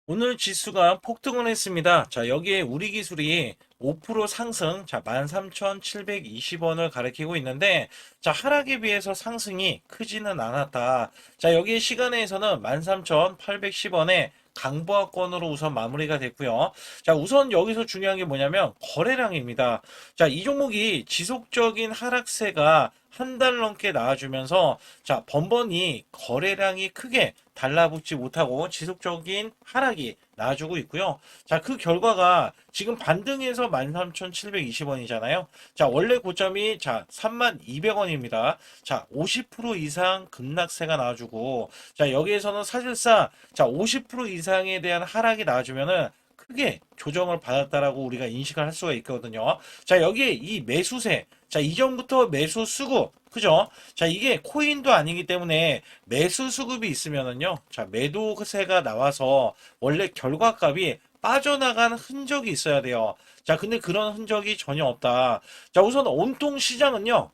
오늘 지수가 폭등을 했습니다. 자, 여기에 우리 기술이 5% 상승, 자, 13,720원을 가리키고 있는데, 자, 하락에 비해서 상승이 크지는 않았다. 자, 여기에 시간에서는 13,810원에 강보합권으로 우선 마무리가 됐고요. 자, 우선 여기서 중요한 게 뭐냐면 거래량입니다. 자, 이 종목이 지속적인 하락세가 한 달 넘게 나와주면서 자, 번번이 거래량이 크게 달라붙지 못하고 지속적인 하락이 나와주고 있고요. 자, 그 결과가 지금 반등해서 13,720원이잖아요. 자, 원래 고점이 자, 32,000원입니다. 자, 50% 이상 급락세가 나와주고 자, 여기에서는 사실상 자, 50% 이상에 대한 하락이 나와주면은 크게 조정을 받았다라고 우리가 인식을 할 수가 있거든요. 자, 여기에 이 매수세, 자, 이전부터 매수 수급, 그죠? 자, 이게 코인도 아니기 때문에 매수 수급이 있으면은요, 자, 매도세가 나와서 원래 결과값이 빠져나간 흔적이 있어야 돼요. 자, 근데 그런 흔적이 전혀 없다. 자, 우선 온통 시장은요,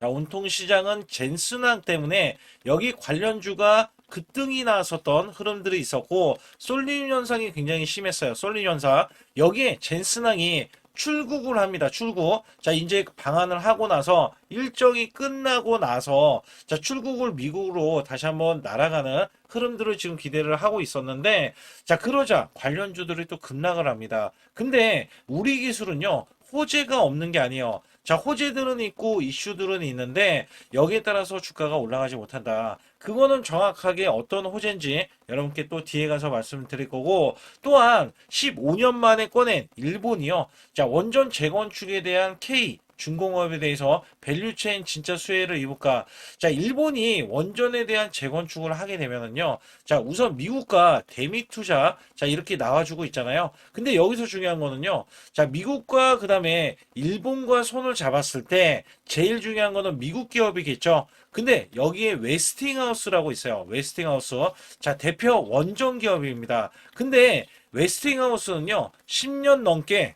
자, 온통 시장은 젠슨항 때문에 여기 관련주가 급등이 나왔었던 흐름들이 있었고 솔림 현상이 굉장히 심했어요. 솔림 현상. 여기에 젠슨항이 출국을 합니다. 출국. 자, 이제 방한을 하고 나서 일정이 끝나고 나서 자, 출국을 미국으로 다시 한번 날아가는 흐름들을 지금 기대를 하고 있었는데 자, 그러자 관련주들이 또 급락을 합니다. 근데 우리 기술은요. 호재가 없는 게 아니에요. 자, 호재들은 있고 이슈들은 있는데 여기에 따라서 주가가 올라가지 못한다. 그거는 정확하게 어떤 호재인지 여러분께 또 뒤에 가서 말씀드릴 거고 또한 15년 만에 꺼낸 일본이요. 자, 원전 재건축에 대한 K 중공업에 대해서 밸류체인 진짜 수혜를 입을까? 자, 일본이 원전에 대한 재건축을 하게 되면은요. 자, 우선 미국과 대미 투자 자, 이렇게 나와주고 있잖아요. 근데 여기서 중요한 거는요. 자, 미국과 그다음에 일본과 손을 잡았을 때 제일 중요한 거는 미국 기업이겠죠. 근데 여기에 웨스팅하우스라고 있어요. 웨스팅하우스. 자, 대표 원전 기업입니다. 근데 웨스팅하우스는요. 10년 넘게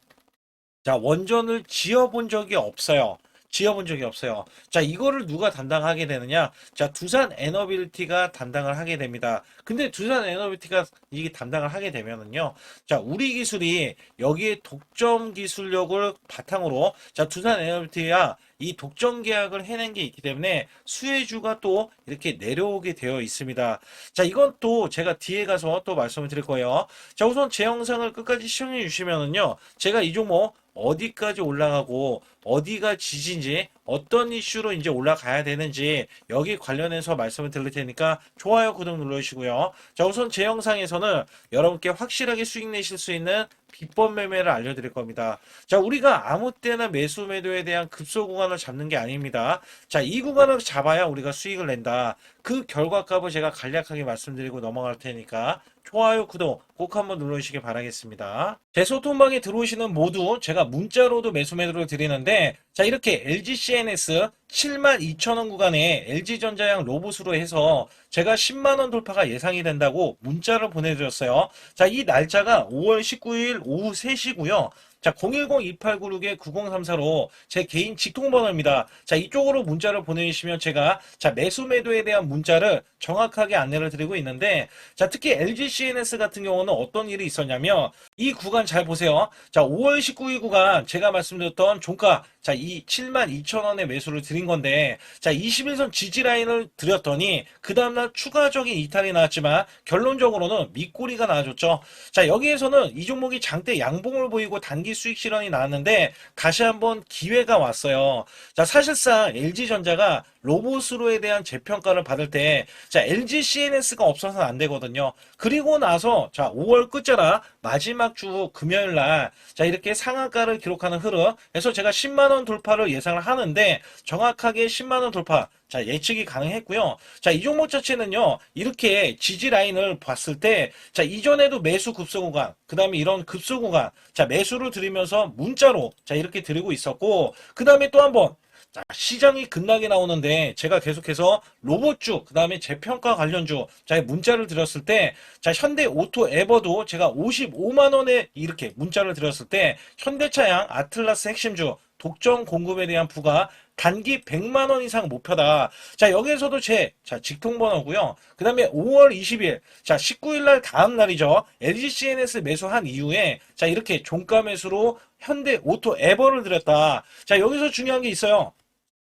자, 원전을 지어본 적이 없어요. 지어본 적이 없어요. 자, 이거를 누가 담당하게 되느냐? 자, 두산 에너빌리티가 담당을 하게 됩니다. 근데 두산 에너빌리티가 이게 담당을 하게 되면은요. 자, 우리 기술이 여기에 독점 기술력을 바탕으로 자, 두산 에너빌리티가 이 독점 계약을 해낸 게 있기 때문에 수혜주가 또 이렇게 내려오게 되어 있습니다. 자, 이건 또 제가 뒤에 가서 또 말씀을 드릴 거예요. 자, 우선 제 영상을 끝까지 시청해 주시면은요. 제가 이 종목 어디까지 올라가고 어디가 지진지 어떤 이슈로 이제 올라가야 되는지 여기 관련해서 말씀을 드릴 테니까 좋아요 구독 눌러주시고요. 자, 우선 제 영상에서는 여러분께 확실하게 수익 내실 수 있는 비법 매매를 알려드릴 겁니다. 자, 우리가 아무 때나 매수 매도에 대한 급소 구간을 잡는 게 아닙니다. 자, 이 구간을 잡아야 우리가 수익을 낸다. 그 결과값을 제가 간략하게 말씀드리고 넘어갈 테니까 좋아요, 구독 꼭 한번 눌러주시기 바라겠습니다. 제 소통방에 들어오시는 모두 제가 문자로도 매수 매도를 드리는데 자, 이렇게 LG CNS 72,000원 구간에 LG전자양 로봇으로 해서 제가 10만원 돌파가 예상이 된다고 문자를 보내드렸어요. 자, 이 날짜가 5월 19일 오후 3시고요. 자, 010-2896-9034로 제 개인 직통번호입니다. 자, 이쪽으로 문자를 보내주시면 제가 자, 매수 매도에 대한 문자를 정확하게 안내를 드리고 있는데 자, 특히 LG CNS 같은 경우는 어떤 일이 있었냐면 이 구간 잘 보세요. 자, 5월 19일 구간 제가 말씀드렸던 종가 자, 이 72,000원의 매수를 드린 건데 자, 21선 지지 라인을 드렸더니 그 다음날 추가적인 이탈이 나왔지만 결론적으로는 밑꼬리가 나와줬죠. 자, 여기에서는 이 종목이 장대 양봉을 보이고 단기 수익 실현이 나왔는데 다시 한번 기회가 왔어요. 자, 사실상 LG전자가 로봇으로에 대한 재평가를 받을 때 자, LG CNS가 없어서는 안 되거든요. 그리고 나서 자, 5월 끝자락 마지막 주 금요일 날 자, 이렇게 상한가를 기록하는 흐름. 그래서 제가 10만 원 돌파를 예상을 하는데 정확하게 10만 원 돌파 자, 예측이 가능했고요. 자, 이 종목 자체는요, 이렇게 지지 라인을 봤을 때, 자, 이전에도 매수 급소 구간, 그 다음에 이런 급소 구간, 자, 매수를 드리면서 문자로, 자, 이렇게 드리고 있었고, 그 다음에 또 한 번, 자, 시장이 급락이 나오는데 제가 계속해서 로봇주, 그 다음에 재평가 관련주, 자, 문자를 드렸을 때, 자, 현대 오토 에버도 제가 55만원에 이렇게 문자를 드렸을 때, 현대차양 아틀라스 핵심주, 독점 공급에 대한 부가 단기 100만 원 이상 목표다. 자, 여기에서도 자, 직통번호고요. 그 다음에 5월 20일, 자, 19일 날 다음 날이죠. LG CNS 매수한 이후에, 자, 이렇게 종가 매수로 현대 오토 에버를 들였다. 자, 여기서 중요한 게 있어요.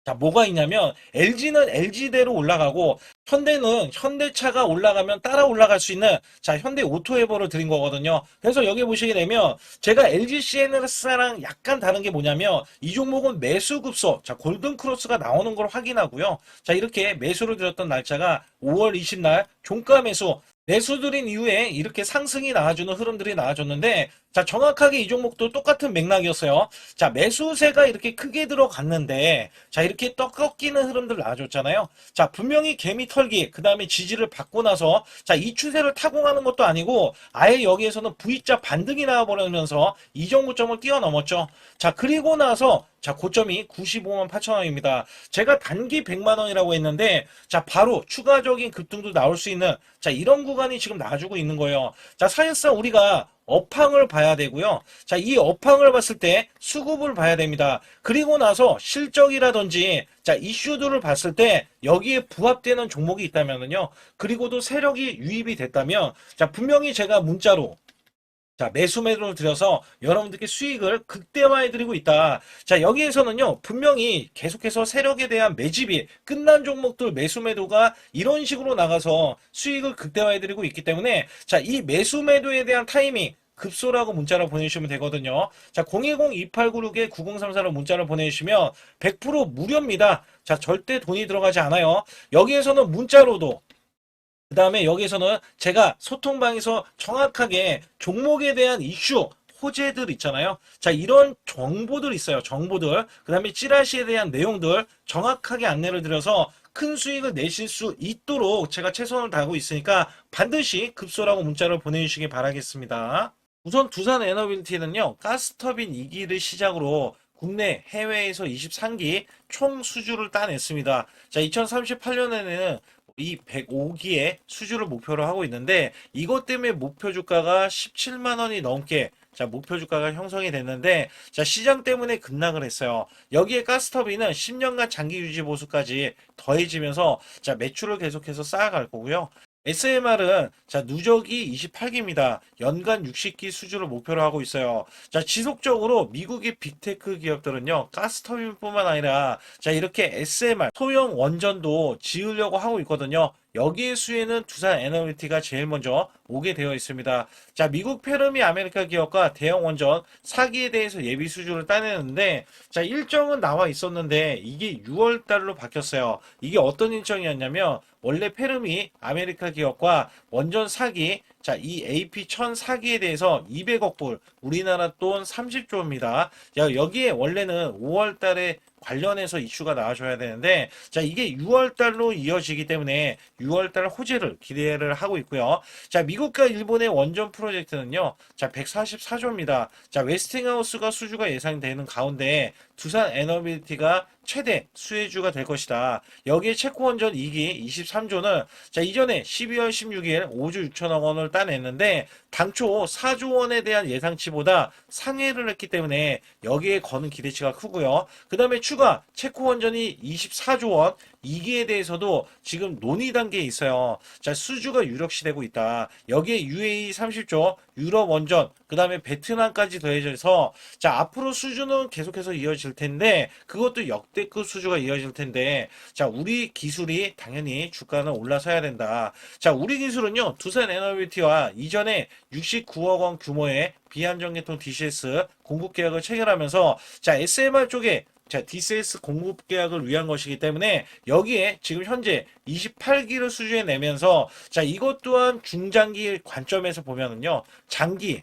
자, 뭐가 있냐면 LG는 LG대로 올라가고 현대는 현대차가 올라가면 따라 올라갈 수 있는 자, 현대 오토에버를 드린 거거든요. 그래서 여기 보시게 되면 제가 LG CNS랑 약간 다른 게 뭐냐면 이 종목은 매수 급소, 자, 골든 크로스가 나오는 걸 확인하고요. 자, 이렇게 매수를 드렸던 날짜가 5월 20날 종가 매수 매수드린 이후에 이렇게 상승이 나와주는 흐름들이 나와줬는데 자, 정확하게 이 종목도 똑같은 맥락이었어요. 자, 매수세가 이렇게 크게 들어갔는데 자, 이렇게 떡 꺾이는 흐름들 나와줬잖아요. 자, 분명히 개미 털기 그 다음에 지지를 받고 나서 자, 이 추세를 타공하는 것도 아니고 아예 여기에서는 V자 반등이 나와버리면서 이 정도점을 뛰어넘었죠. 자, 그리고 나서 자, 고점이 95만 8천 원입니다. 제가 단기 100만 원이라고 했는데 자, 바로 추가적인 급등도 나올 수 있는 자, 이런 구간이 지금 나와주고 있는 거예요. 자, 사실상 우리가 업황을 봐야 되고요. 자, 이 업황을 봤을 때 수급을 봐야 됩니다. 그리고 나서 실적이라든지 자, 이슈들을 봤을 때 여기에 부합되는 종목이 있다면요. 그리고도 세력이 유입이 됐다면 자, 분명히 제가 문자로 자, 매수매도를 들여서 여러분들께 수익을 극대화해 드리고 있다. 자, 여기에서는요, 분명히 계속해서 세력에 대한 매집이 끝난 종목들 매수매도가 이런 식으로 나가서 수익을 극대화해 드리고 있기 때문에 자, 이 매수매도에 대한 타이밍 급소라고 문자를 보내주시면 되거든요. 자, 010-2896-9034로 문자를 보내주시면 100% 무료입니다. 자, 절대 돈이 들어가지 않아요. 여기에서는 문자로도 그 다음에 여기에서는 제가 소통방에서 정확하게 종목에 대한 이슈, 호재들 있잖아요. 자, 이런 정보들 있어요. 정보들. 그 다음에 찌라시에 대한 내용들 정확하게 안내를 드려서 큰 수익을 내실 수 있도록 제가 최선을 다하고 있으니까 반드시 급소라고 문자를 보내주시기 바라겠습니다. 우선 두산 에너빌티는요, 가스터빈 2기를 시작으로 국내, 해외에서 23기 총 수주를 따냈습니다. 자, 2038년에는 이 105기의 수주를 목표로 하고 있는데 이것 때문에 목표 주가가 17만 원이 넘게 자, 목표 주가가 형성이 됐는데 자, 시장 때문에 급락을 했어요. 여기에 가스터빈은 10년간 장기 유지 보수까지 더해지면서 자, 매출을 계속해서 쌓아갈 거고요. SMR은 자, 누적이 28기입니다. 연간 60기 수주를 목표로 하고 있어요. 자, 지속적으로 미국의 빅테크 기업들은요, 가스터빈뿐만 아니라 자, 이렇게 SMR 소형 원전도 지으려고 하고 있거든요. 여기에 수혜는 두산 에너비티가 제일 먼저 오게 되어 있습니다. 자, 미국 페르미 아메리카 기업과 대형 원전 사기에 대해서 예비 수주를 따내는데 자, 일정은 나와 있었는데 이게 6월 달로 바뀌었어요. 이게 어떤 일정이었냐면 원래 페르미 아메리카 기업과 원전 사기 자, 이 AP1000 사기에 대해서 200억 불, 우리나라 돈 30조입니다. 여기에 원래는 5월 달에 관련해서 이슈가 나와줘야 되는데 자, 이게 6월 달로 이어지기 때문에 6월 달 호재를 기대를 하고 있고요. 자, 미국과 일본의 원전 프로젝트는요. 자, 144조입니다. 자, 웨스팅하우스가 수주가 예상되는 가운데 두산 에너빌티가 최대 수혜주가 될 것이다. 여기에 체코원전 2기 23조는 자, 이전에 12월 16일 5조 6천억 원을 따냈는데 당초 4조 원에 대한 예상치보다 상회를 했기 때문에 여기에 거는 기대치가 크고요. 그 다음에 추가 체코원전이 24조 원 2기에 대해서도 지금 논의 단계에 있어요. 자, 수주가 유력시되고 있다. 여기에 UAE 30조, 유럽 원전, 그 다음에 베트남까지 더해져서 자, 앞으로 수주는 계속해서 이어질 텐데 그것도 역대급 수주가 이어질 텐데 자, 우리 기술이 당연히 주가는 올라서야 된다. 자, 우리 기술은요, 두산 에너비티와 이전에 69억 원 규모의 비안정계통 DCS 공급 계약을 체결하면서 자, SMR 쪽에 자, DCS 공급 계약을 위한 것이기 때문에 여기에 지금 현재 28기를 수주해 내면서 자, 이것 또한 중장기 관점에서 보면은요, 장기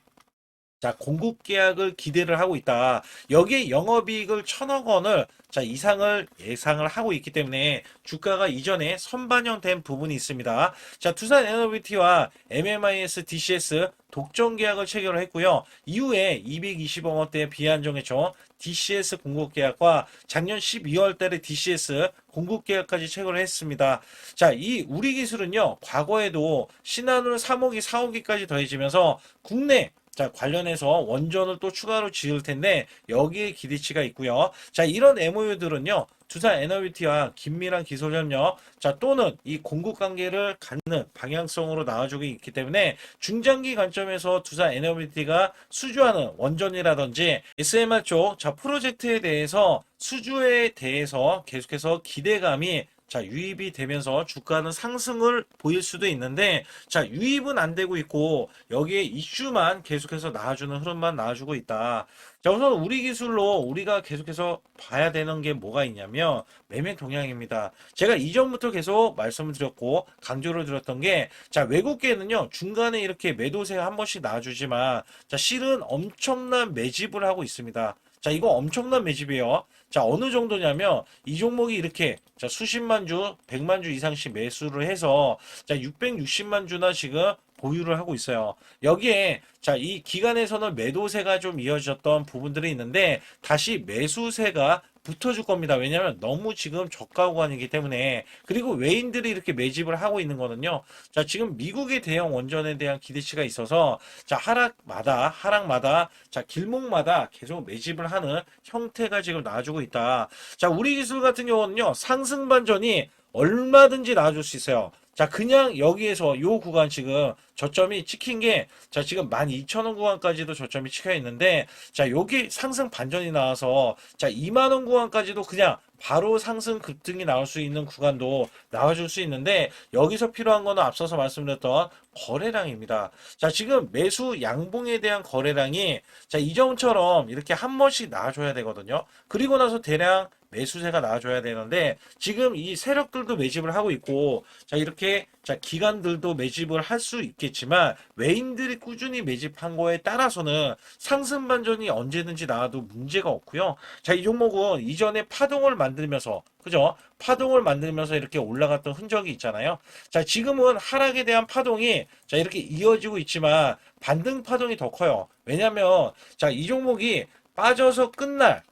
자, 공급 계약을 기대를 하고 있다. 여기에 영업이익을 1,000억 원을 자, 이상을 예상을 하고 있기 때문에 주가가 이전에 선반영된 부분이 있습니다. 자, 두산 에너비티와 MMIS DCS 독점 계약을 체결을 했고요. 이후에 220억 원대의 비안정해총 DCS 공급 계약과 작년 12월 달에 DCS 공급 계약까지 체결을 했습니다. 자, 이 우리 기술은요, 과거에도 신한울 3호기, 4호기까지 더해지면서 국내 자, 관련해서 원전을 또 추가로 지을 텐데 여기에 기대치가 있고요. 자, 이런 MOU들은요. 두산 에너비티와 긴밀한 기술 협력, 자, 또는 이 공급 관계를 갖는 방향성으로 나와주고 있기 때문에 중장기 관점에서 두산 에너비티가 수주하는 원전이라든지 SMR 쪽, 자, 프로젝트에 대해서 수주에 대해서 계속해서 기대감이 자, 유입이 되면서 주가는 상승을 보일 수도 있는데, 자, 유입은 안 되고 있고, 여기에 이슈만 계속해서 나와주는 흐름만 나와주고 있다. 자, 우선 우리 기술로 우리가 계속해서 봐야 되는 게 뭐가 있냐면, 매매 동향입니다. 제가 이전부터 계속 말씀을 드렸고, 강조를 드렸던 게, 자, 외국계는요, 중간에 이렇게 매도세가 한 번씩 나와주지만, 자, 실은 엄청난 매집을 하고 있습니다. 자, 이거 엄청난 매집이에요. 자, 어느 정도냐면 이 종목이 이렇게 자, 수십만 주, 100만 주 이상씩 매수를 해서 자, 660만 주나 지금 보유를 하고 있어요. 여기에 자, 이 기간에서는 매도세가 좀 이어졌던 부분들이 있는데 다시 매수세가 붙어줄 겁니다. 왜냐하면 너무 지금 저가 구간이기 때문에. 그리고 외인들이 이렇게 매집을 하고 있는 거는요. 자, 지금 미국의 대형 원전에 대한 기대치가 있어서 자, 하락마다 자, 길목마다 계속 매집을 하는 형태가 지금 나와주고 있다. 자, 우리 기술 같은 경우는요. 상승 반전이 얼마든지 나와줄 수 있어요. 자, 그냥 여기에서 요 구간 지금 저점이 찍힌 게, 자, 지금 12,000원 구간까지도 저점이 찍혀 있는데, 자, 여기 상승 반전이 나와서, 자, 2만원 구간까지도 그냥 바로 상승 급등이 나올 수 있는 구간도 나와줄 수 있는데, 여기서 필요한 거는 앞서서 말씀드렸던 거래량입니다. 자, 지금 매수 양봉에 대한 거래량이, 자, 이전처럼 이렇게 한 번씩 나와줘야 되거든요. 그리고 나서 대량 매수세가 나와줘야 되는데 지금 이 세력들도 매집을 하고 있고 자 이렇게 자 기관들도 매집을 할 수 있겠지만 외인들이 꾸준히 매집한 거에 따라서는 상승 반전이 언제든지 나와도 문제가 없고요. 자 이 종목은 이전에 파동을 만들면서 그죠? 파동을 만들면서 이렇게 올라갔던 흔적이 있잖아요. 자 지금은 하락에 대한 파동이 자 이렇게 이어지고 있지만 반등 파동이 더 커요. 왜냐하면 자 이 종목이 빠져서 끝날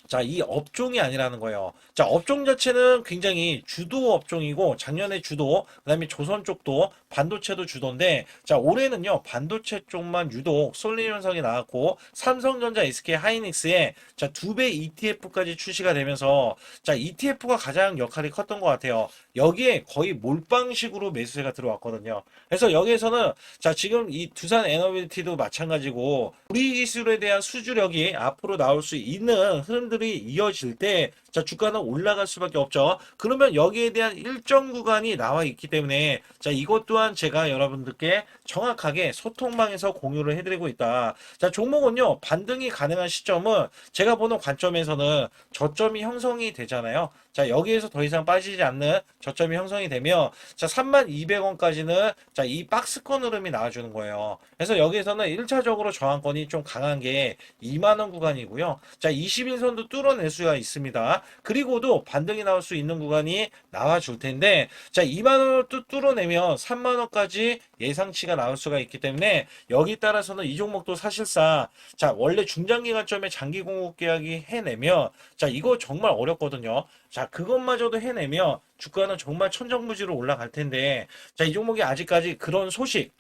자, 이 업종이 아니라는 거예요. 자, 업종 자체는 굉장히 주도 업종이고, 작년에 주도, 그 다음에 조선 쪽도, 반도체도 주도인데, 자, 올해는요, 반도체 쪽만 유독 쏠림 현상이 나왔고, 삼성전자, SK 하이닉스에, 자, 2배 ETF까지 출시가 되면서, 자, ETF가 가장 역할이 컸던 것 같아요. 여기에 거의 몰빵식으로 매수세가 들어왔거든요. 그래서 여기에서는, 자, 지금 이 두산 에너비티도 마찬가지고, 우리 기술에 대한 수주력이 앞으로 나올 수 있는 흐름들이 이어질 때, 자, 주가는 올라갈 수밖에 없죠. 그러면 여기에 대한 일정 구간이 나와 있기 때문에, 자, 이것 또한 제가 여러분들께 정확하게 소통방에서 공유를 해드리고 있다. 자, 종목은요, 반등이 가능한 시점은 제가 보는 관점에서는 저점이 형성이 되잖아요. 자, 여기에서 더 이상 빠지지 않는 저점이 형성이 되면, 자, 32,200원까지는, 자, 이 박스권 흐름이 나와주는 거예요. 그래서 여기에서는 1차적으로 저항권이 좀 강한 게 2만원 구간이고요. 자, 21선도 뚫어낼 수가 있습니다. 그리고도 반등이 나올 수 있는 구간이 나와줄 텐데, 자, 2만원을 또 뚫어내면 3만원까지 예상치가 나올 수가 있기 때문에, 여기 따라서는 이 종목도 사실상, 자, 원래 중장기 관점에 장기 공급 계약이 해내면, 자, 이거 정말 어렵거든요. 자, 그것마저도 해내면 주가는 정말 천정부지로 올라갈 텐데, 자, 이 종목이 아직까지 그런 소식이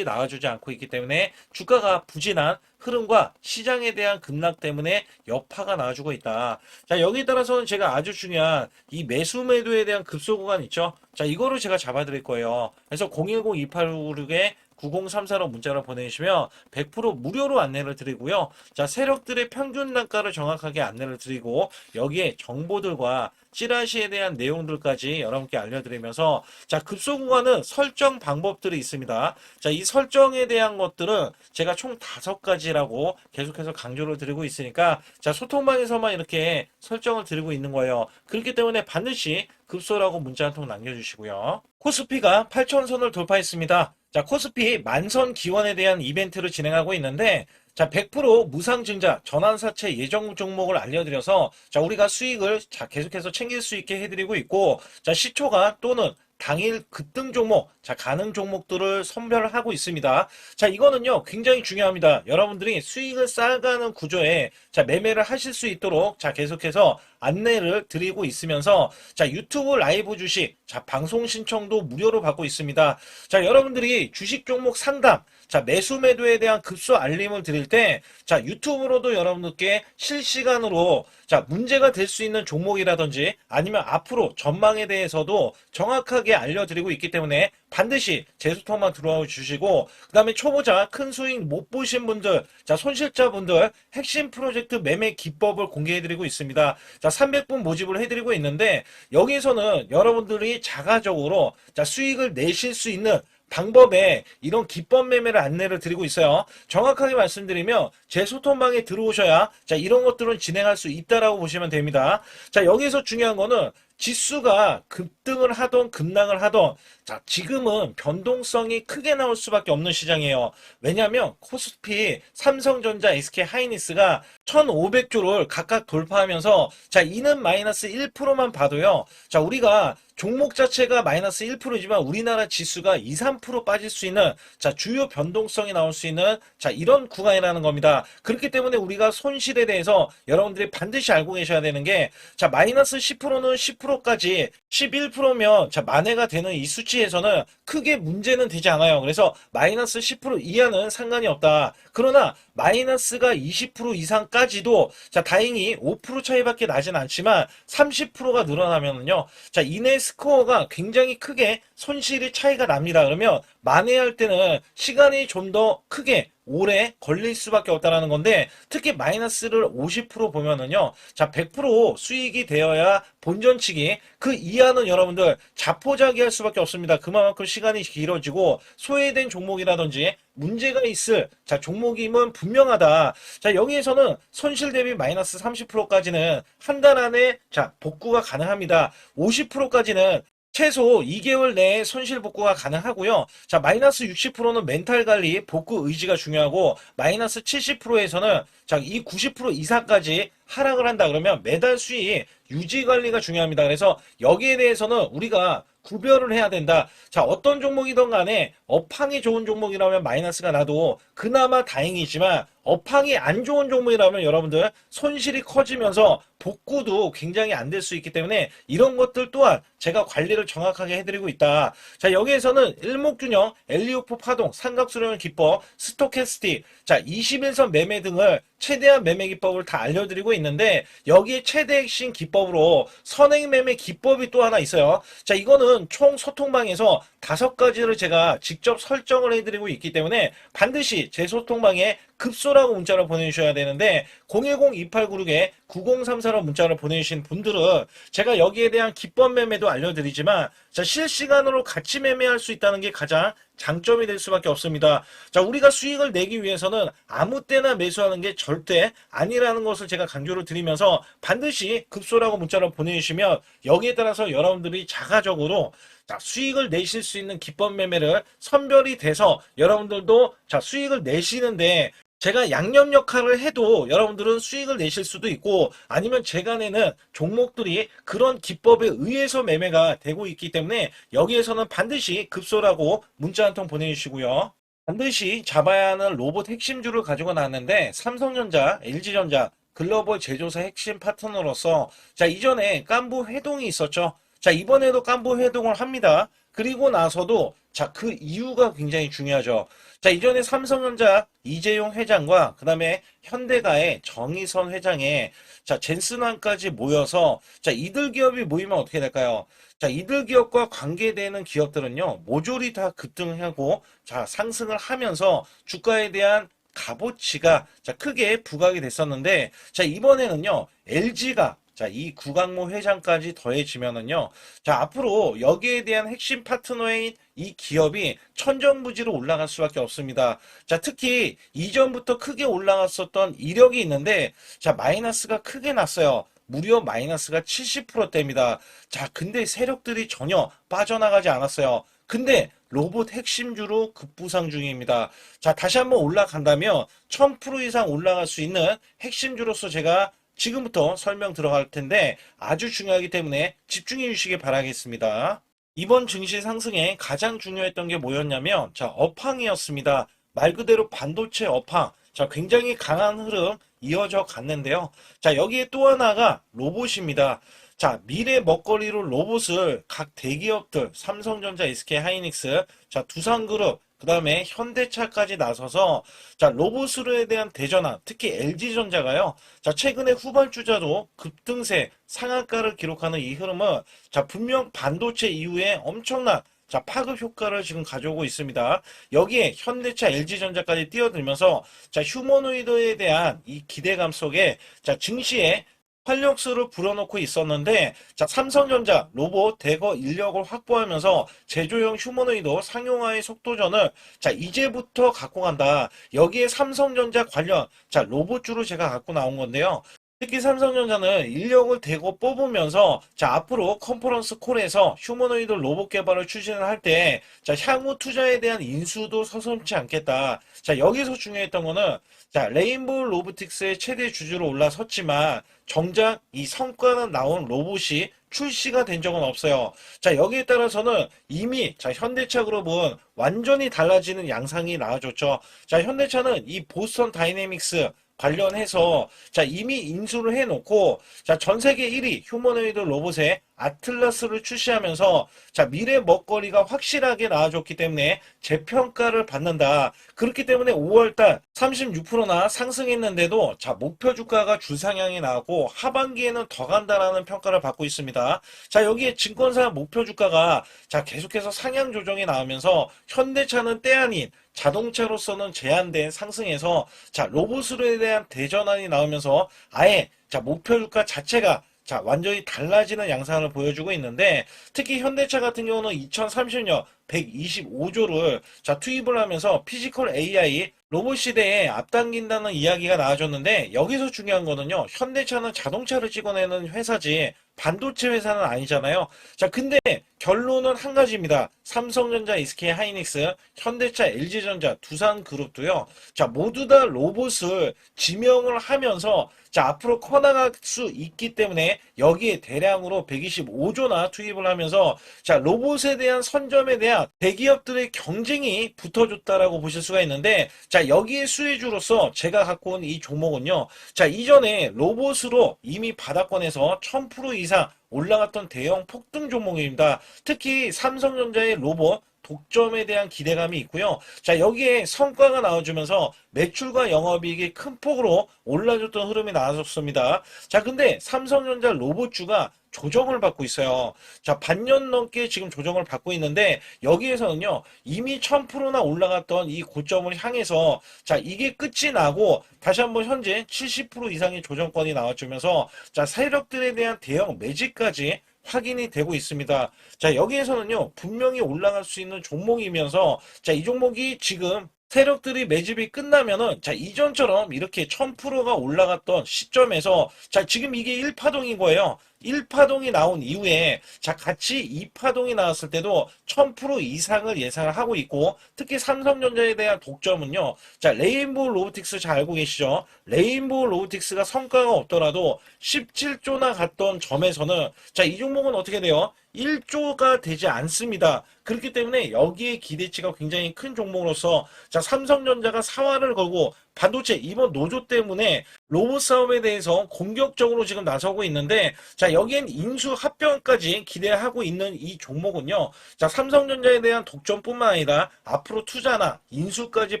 나와주지 않고 있기 때문에 주가가 부진한 흐름과 시장에 대한 급락 때문에 여파가 나와주고 있다. 자, 여기에 따라서는 제가 아주 중요한 이 매수 매도에 대한 급소 구간 있죠? 자, 이거를 제가 잡아드릴 거예요. 그래서 010-2856에 9034로 문자로 보내주시면 100% 무료로 안내를 드리고요. 자, 세력들의 평균 단가를 정확하게 안내를 드리고 여기에 정보들과 찌라시에 대한 내용들까지 여러분께 알려드리면서 자, 급소 구간은 설정 방법들이 있습니다. 자, 이 설정에 대한 것들은 제가 총 5가지라고 계속해서 강조를 드리고 있으니까 자, 소통방에서만 이렇게 설정을 드리고 있는 거예요. 그렇기 때문에 반드시 급소라고 문자 한 통 남겨주시고요. 코스피가 8,000선을 돌파했습니다. 자, 코스피 만선 기원에 대한 이벤트를 진행하고 있는데 자, 100% 무상증자 전환사채 예정 종목을 알려드려서 자, 우리가 수익을 자, 계속해서 챙길 수 있게 해드리고 있고 자, 시초가 또는 당일 급등 종목, 자, 가능 종목들을 선별하고 있습니다. 자, 이거는요, 굉장히 중요합니다. 여러분들이 수익을 쌓아가는 구조에, 자, 매매를 하실 수 있도록, 자, 계속해서 안내를 드리고 있으면서 자, 유튜브 라이브 주식, 자, 방송 신청도 무료로 받고 있습니다. 자, 여러분들이 주식 종목 상담, 자, 매수 매도에 대한 급소 알림을 드릴 때, 자, 유튜브로도 여러분들께 실시간으로, 자, 문제가 될 수 있는 종목이라든지 아니면 앞으로 전망에 대해서도 정확하게 알려드리고 있기 때문에 반드시 제 소통만 들어와 주시고, 그 다음에 초보자 큰 수익 못 보신 분들, 자, 손실자분들 핵심 프로젝트 매매 기법을 공개해드리고 있습니다. 자, 300분 모집을 해드리고 있는데, 여기에서는 여러분들이 자가적으로, 자, 수익을 내실 수 있는 방법에 이런 기법 매매를 안내를 드리고 있어요. 정확하게 말씀드리면 제 소통방에 들어오셔야 자, 이런 것들은 진행할 수 있다라고 보시면 됩니다. 자, 여기서 중요한 거는 지수가 급등을 하던 급락을 하던 자, 지금은 변동성이 크게 나올 수밖에 없는 시장이에요. 왜냐하면 코스피, 삼성전자, SK하이닉스가 1500조를 각각 돌파하면서 자, 이는 마이너스 1%만 봐도요. 자, 우리가 종목 자체가 마이너스 1%지만 우리나라 지수가 2, 3% 빠질 수 있는 자, 주요 변동성이 나올 수 있는 자, 이런 구간이라는 겁니다. 그렇기 때문에 우리가 손실에 대해서 여러분들이 반드시 알고 계셔야 되는 게 자, 마이너스 10%는 10%까지 11%면 자, 만회가 되는 이 수치에서는 크게 문제는 되지 않아요. 그래서 마이너스 10% 이하는 상관이 없다. 그러나 마이너스가 20% 이상까지도 자, 다행히 5% 차이밖에 나진 않지만 30%가 늘어나면은요. 자, 이내 스코어가 굉장히 크게 손실이 차이가 납니다. 그러면 만회할 때는 시간이 좀 더 크게 오래 걸릴 수밖에 없다라는 건데 특히 마이너스를 50% 보면은요. 자, 100% 수익이 되어야 본전치기 그 이하는 여러분들 자포자기할 수밖에 없습니다. 그만큼 시간이 길어지고 소외된 종목이라든지 문제가 있을 자, 종목임은 분명하다. 자, 여기에서는 손실 대비 마이너스 30%까지는 한 달 안에 자, 복구가 가능합니다. 50%까지는 최소 2개월 내에 손실 복구가 가능하고요. 자, 마이너스 60%는 멘탈 관리, 복구 의지가 중요하고 마이너스 70%에서는 자, 이 90% 이상까지 하락을 한다 그러면 매달 수익 유지 관리가 중요합니다. 그래서 여기에 대해서는 우리가 구별을 해야 된다. 자, 어떤 종목이든 간에 업황이 좋은 종목이라면 마이너스가 나도 그나마 다행이지만 업황이 안 좋은 종목이라면 여러분들 손실이 커지면서 복구도 굉장히 안 될 수 있기 때문에 이런 것들 또한 제가 관리를 정확하게 해드리고 있다. 자, 여기에서는 일목균형, 엘리오프 파동, 삼각수렴 기법, 스토캐스틱, 자, 21선 매매 등을 최대한 매매 기법을 다 알려드리고 있는데 여기에 최대 핵심 기법으로 선행 매매 기법이 또 하나 있어요. 자, 이거는 총 소통방에서 5가지를 제가 직접 설정을 해드리고 있기 때문에 반드시 제 소통방에 급소라고 문자를 보내주셔야 되는데 010-2896-9034로 문자를 보내주신 분들은 제가 여기에 대한 기법 매매도 알려드리지만 자, 실시간으로 같이 매매할 수 있다는 게 가장 장점이 될 수밖에 없습니다. 자, 우리가 수익을 내기 위해서는 아무 때나 매수하는 게 절대 아니라는 것을 제가 강조를 드리면서 반드시 급소라고 문자를 보내주시면 여기에 따라서 여러분들이 자가적으로 자, 수익을 내실 수 있는 기법 매매를 선별이 돼서 여러분들도 자, 수익을 내시는데 제가 양념 역할을 해도 여러분들은 수익을 내실 수도 있고 아니면 제가 내는 종목들이 그런 기법에 의해서 매매가 되고 있기 때문에 여기에서는 반드시 급소라고 문자 한 통 보내주시고요. 반드시 잡아야 하는 로봇 핵심주를 가지고 나왔는데 삼성전자, LG전자, 글로벌 제조사 핵심 파트너로서 자, 이전에 깐부 회동이 있었죠. 자, 이번에도 깐부 회동을 합니다. 그리고 나서도 자, 그 이유가 굉장히 중요하죠. 자, 이전에 삼성전자 이재용 회장과 그 다음에 현대가의 정의선 회장의 자, 젠슨왕까지 모여서 자, 이들 기업이 모이면 어떻게 될까요? 자, 이들 기업과 관계되는 기업들은요, 모조리 다 급등하고 자, 상승을 하면서 주가에 대한 값어치가 자, 크게 부각이 됐었는데 자, 이번에는요, LG가 자, 이 구강모 회장까지 더해지면은요, 자, 앞으로 여기에 대한 핵심 파트너인 이 기업이 천정부지로 올라갈 수밖에 없습니다. 자, 특히 이전부터 크게 올라갔었던 이력이 있는데, 자, 마이너스가 크게 났어요. 무려 마이너스가 70%대입니다. 자, 근데 세력들이 전혀 빠져나가지 않았어요. 근데 로봇 핵심주로 급부상 중입니다. 자, 다시 한번 올라간다면 1000% 이상 올라갈 수 있는 핵심주로서 제가 지금부터 설명 들어갈 텐데 아주 중요하기 때문에 집중해 주시기 바라겠습니다. 이번 증시 상승에 가장 중요했던 게 뭐였냐면 자, 업황이었습니다. 말 그대로 반도체 업황. 자, 굉장히 강한 흐름 이어져 갔는데요. 자, 여기에 또 하나가 로봇입니다. 자, 미래 먹거리로 로봇을 각 대기업들, 삼성전자, SK 하이닉스, 자, 두산그룹, 그 다음에 현대차까지 나서서, 자, 로봇으로에 대한 대전환, 특히 LG전자가요, 자, 최근에 후발주자도 급등세, 상한가를 기록하는 이 흐름은, 자, 분명 반도체 이후에 엄청난 자, 파급 효과를 지금 가져오고 있습니다. 여기에 현대차, LG전자까지 뛰어들면서 자, 휴머노이드에 대한 이 기대감 속에 자, 증시에 활력소를 불어넣고 있었는데 자, 삼성전자 로봇 대거 인력을 확보하면서 제조용 휴머노이드 상용화의 속도전을 자, 이제부터 갖고 간다. 여기에 삼성전자 관련 자, 로봇주로 제가 갖고 나온 건데요. 특히 삼성전자는 인력을 대거 뽑으면서 자 앞으로 컨퍼런스 콜에서 휴머노이드 로봇 개발을 추진을 할 때 자 향후 투자에 대한 인수도 서슴지 않겠다. 자 여기서 중요했던 거는 자 레인보우 로보틱스의 최대 주주로 올라섰지만 정작 이 성과는 나온 로봇이 출시가 된 적은 없어요. 자 여기에 따라서는 이미 자 현대차 그룹은 완전히 달라지는 양상이 나와줬죠. 자 현대차는 이 보스턴 다이내믹스 관련해서 자 이미 인수를 해놓고 자 전 세계 1위 휴머노이드 로봇의 아틀라스를 출시하면서 자 미래 먹거리가 확실하게 나와줬기 때문에 재평가를 받는다. 그렇기 때문에 5월달 36%나 상승했는데도 자 목표 주가가 줄상향이 나고 하반기에는 더 간다라는 평가를 받고 있습니다. 자 여기에 증권사 목표 주가가 자 계속해서 상향 조정이 나오면서 현대차는 때 아닌 자동차로서는 제한된 상승에서 자 로봇으로에 대한 대전환이 나오면서 아예 자 목표 주가 자체가 자 완전히 달라지는 양상을 보여주고 있는데 특히 현대차 같은 경우는 2030년 125조를 자 투입을 하면서 피지컬 AI 로봇 시대에 앞당긴다는 이야기가 나와줬는데 여기서 중요한 거는요. 현대차는 자동차를 찍어내는 회사지 반도체 회사는 아니잖아요. 자 근데 결론은 한 가지입니다. 삼성전자, SK하이닉스, 현대차, LG전자, 두산그룹도요. 자 모두 다 로봇을 지명을 하면서 자 앞으로 커나갈 수 있기 때문에 여기에 대량으로 125조나 투입을 하면서 자 로봇에 대한 선점에 대한 대기업들의 경쟁이 붙어줬다라고 보실 수가 있는데 자 여기에 수혜주로서 제가 갖고 온 이 종목은요. 자 이전에 로봇으로 이미 바닥권에서 1000% 이상 올라갔던 대형 폭등 종목입니다. 특히 삼성전자의 로봇 독점에 대한 기대감이 있고요. 자 여기에 성과가 나와주면서 매출과 영업이익이 큰 폭으로 올라줬던 흐름이 나왔습니다. 자 근데 삼성전자 로봇주가 조정을 받고 있어요. 자 반년 넘게 지금 조정을 받고 있는데 여기에서는요 이미 1000%나 올라갔던 이 고점을 향해서 자 이게 끝이 나고 다시 한번 현재 70% 이상의 조정권이 나와주면서 자 세력들에 대한 대형 매집까지 확인이 되고 있습니다. 자 여기에서는요 분명히 올라갈 수 있는 종목이면서 자 이 종목이 지금 세력들이 매집이 끝나면은 자 이전처럼 이렇게 1000%가 올라갔던 시점에서 자 지금 이게 1파동인 거예요. 1파동이 나온 이후에 자 같이 2파동이 나왔을 때도 1000% 이상을 예상을 하고 있고 특히 삼성전자에 대한 독점은요. 자 레인보우 로보틱스 잘 알고 계시죠? 레인보우 로보틱스가 성과가 없더라도 17조나 갔던 점에서는 자 이 종목은 어떻게 돼요? 1조가 되지 않습니다. 그렇기 때문에 여기에 기대치가 굉장히 큰 종목으로서 자 삼성전자가 사활을 걸고 반도체 이번 노조 때문에 로봇 사업에 대해서 공격적으로 지금 나서고 있는데 자 여기엔 인수 합병까지 기대하고 있는 이 종목은요. 자 삼성전자에 대한 독점뿐만 아니라 앞으로 투자나 인수까지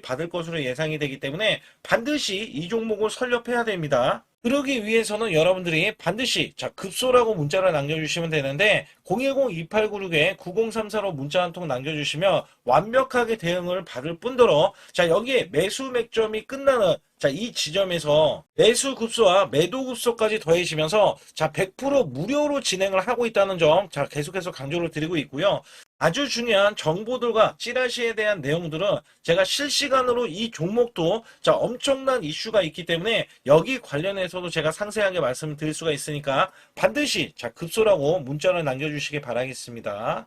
받을 것으로 예상이 되기 때문에 반드시 이 종목을 설립해야 됩니다. 그러기 위해서는 여러분들이 반드시 자 급소라고 문자를 남겨주시면 되는데 010-2896-9034로 문자 한 통 남겨주시면 완벽하게 대응을 받을 뿐더러 자 여기에 매수 맥점이 끝나는 자 이 지점에서 매수 급소와 매도 급소까지 더해지면서 자 100% 무료로 진행을 하고 있다는 점 자 계속해서 강조를 드리고 있고요. 아주 중요한 정보들과 찌라시에 대한 내용들은 제가 실시간으로 이 종목도 자 엄청난 이슈가 있기 때문에 여기 관련해서도 제가 상세하게 말씀을 드릴 수가 있으니까 반드시 자 급소라고 문자를 남겨주시기 바라겠습니다.